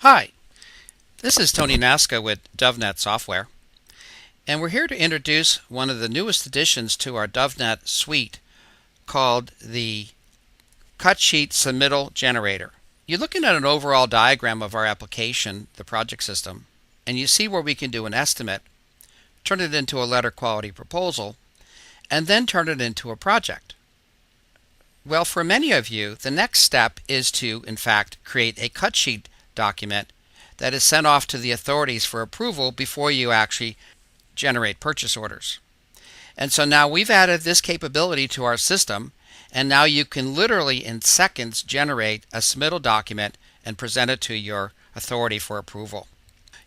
Hi, this is Tony Nasca with DovNet Software, and we're here to introduce one of the newest additions to our DovNet suite called the Cutsheet Submittal Generator. You're looking at an overall diagram of our application, the project system, and you see where we can do an estimate, turn it into a letter quality proposal, and then turn it into a project. Well, for many of you, the next step is to, in fact, create a cut sheet document that is sent off to the authorities for approval before you actually generate purchase orders. And so now we've added this capability to our system, and now you can literally in seconds generate a submittal document and present it to your authority for approval.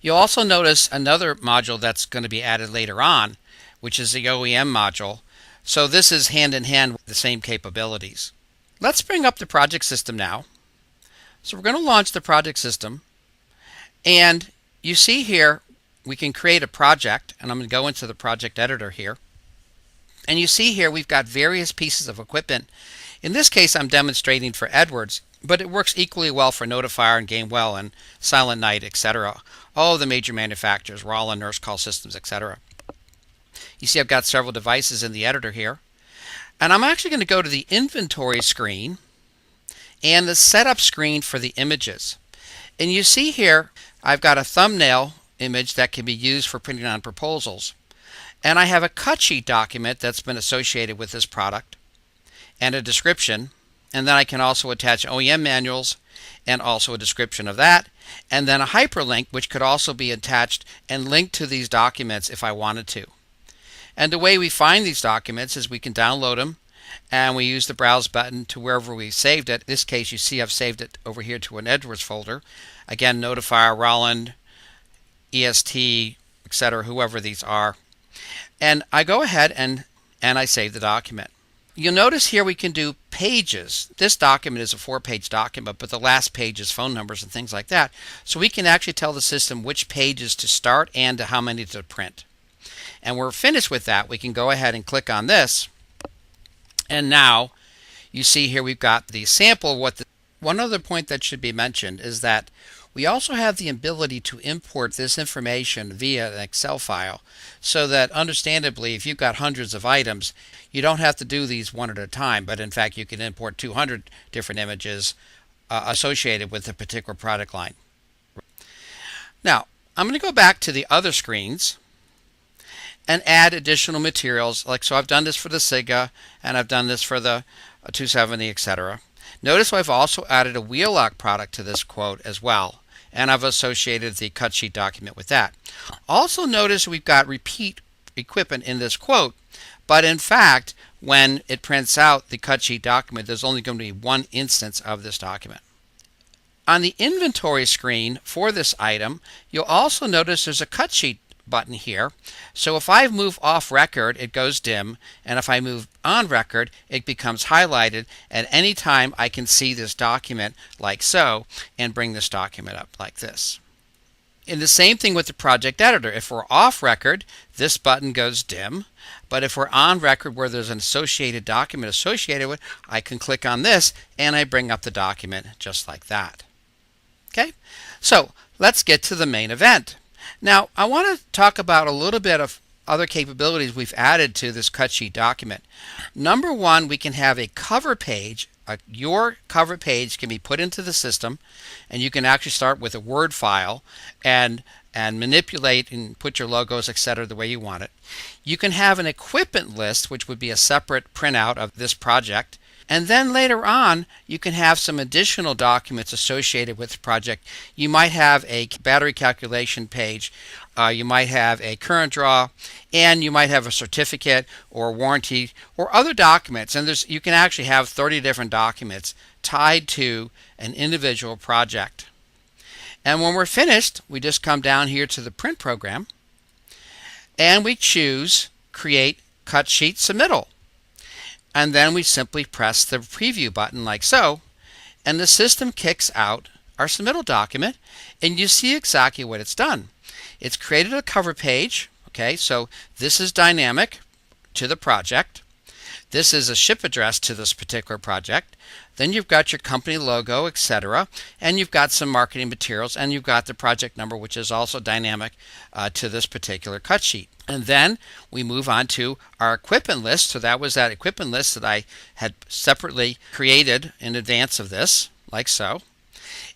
You'll also notice another module that's going to be added later on, which is the OEM module. So this is hand in hand with the same capabilities. Let's bring up the project system now. So we're going to launch the project system, and you see here we can create a project, and I'm going to go into the project editor here. And you see here we've got various pieces of equipment. In this case I'm demonstrating for Edwards, but it works equally well for Notifier and Gamewell and Silent Night, etc. All of the major manufacturers, Rollin, Nurse Call Systems, etc. You see I've got several devices in the editor here. And I'm actually going to go to the inventory screen and the setup screen for the images. And you see here I've got a thumbnail image that can be used for printing on proposals. And I have a cut sheet document that's been associated with this product and a description. And then I can also attach OEM manuals and also a description of that. And then a hyperlink which could also be attached and linked to these documents if I wanted to. And the way we find these documents is we can download them, and we use the browse button to wherever we saved it. In this case you see I've saved it over here to an Edwards folder. Again, Notifier, Rollin, EST, etc., whoever these are. And I go ahead and I save the document. You'll notice here we can do pages. This document is a 4-page document, but the last page is phone numbers and things like that. So we can actually tell the system which pages to start and to how many to print. And we're finished with that. We can go ahead and click on this. And now you see here we've got the sample. One other point that should be mentioned is that we also have the ability to import this information via an Excel file, so that understandably if you've got hundreds of items, you don't have to do these one at a time, but in fact you can import 200 different images associated with a particular product line. Now I'm going to go back to the other screens and add additional materials. So I've done this for the SIGA, and I've done this for the 270, etc. Notice I've also added a wheel lock product to this quote as well, and I've associated the cut sheet document with that. Also notice we've got repeat equipment in this quote, but in fact when it prints out the cut sheet document there's only going to be one instance of this document. On the inventory screen for this item you'll also notice there's a cut sheet button here. So if I move off record it goes dim, and if I move on record it becomes highlighted. At any time I can see this document like so and bring this document up like this. And the same thing with the project editor. If we're off record this button goes dim, but if we're on record where there's an associated document associated with it, I can click on this and I bring up the document just like that. Okay, so let's get to the main event. Now, I want to talk about a little bit of other capabilities we've added to this cut sheet document. Number one, we can have a cover page. Your cover page can be put into the system, and you can actually start with a Word file and manipulate and put your logos, etc., the way you want it. You can have an equipment list, which would be a separate printout of this project. And then later on, you can have some additional documents associated with the project. You might have a battery calculation page, you might have a current draw, and you might have a certificate or warranty or other documents. And you can actually have 30 different documents tied to an individual project. And when we're finished, we just come down here to the print program, and we choose Create Cut Sheet Submittal. And then we simply press the preview button like so, and the system kicks out our submittal document, and you see exactly what it's done. It's created a cover page. Okay, so this is dynamic to the project. This is a ship address to this particular project. Then you've got your company logo, etc. And you've got some marketing materials, and you've got the project number, which is also dynamic to this particular cut sheet. And then we move on to our equipment list. So that was that equipment list that I had separately created in advance of this, like so.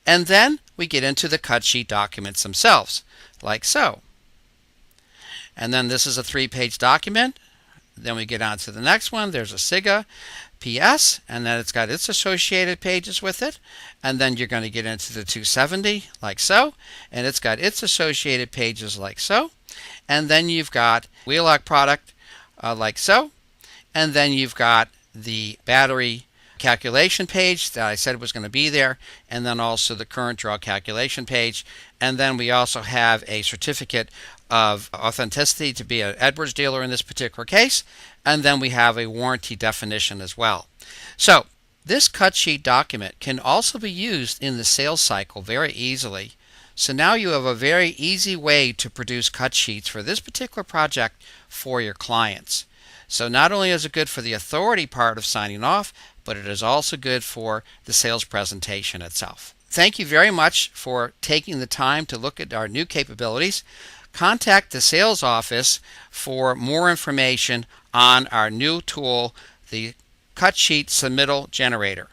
And then we get into the cut sheet documents themselves, like so. And then this is a 3-page document. Then we get on to the next one. There's a SIGA PS, and then it's got its associated pages with it. And then you're going to get into the 270, like so. And it's got its associated pages, like so. And then you've got wheel lock product, like so. And then you've got the battery calculation page that I said was going to be there, and then also the current draw calculation page. And then we also have a certificate of authenticity to be an Edwards dealer in this particular case, and then we have a warranty definition as well. So this cut sheet document can also be used in the sales cycle very easily. So now you have a very easy way to produce cut sheets for this particular project for your clients. So not only is it good for the authority part of signing off, but it is also good for the sales presentation itself. Thank you very much for taking the time to look at our new capabilities. Contact the sales office for more information on our new tool, the Cutsheet Submittal Generator.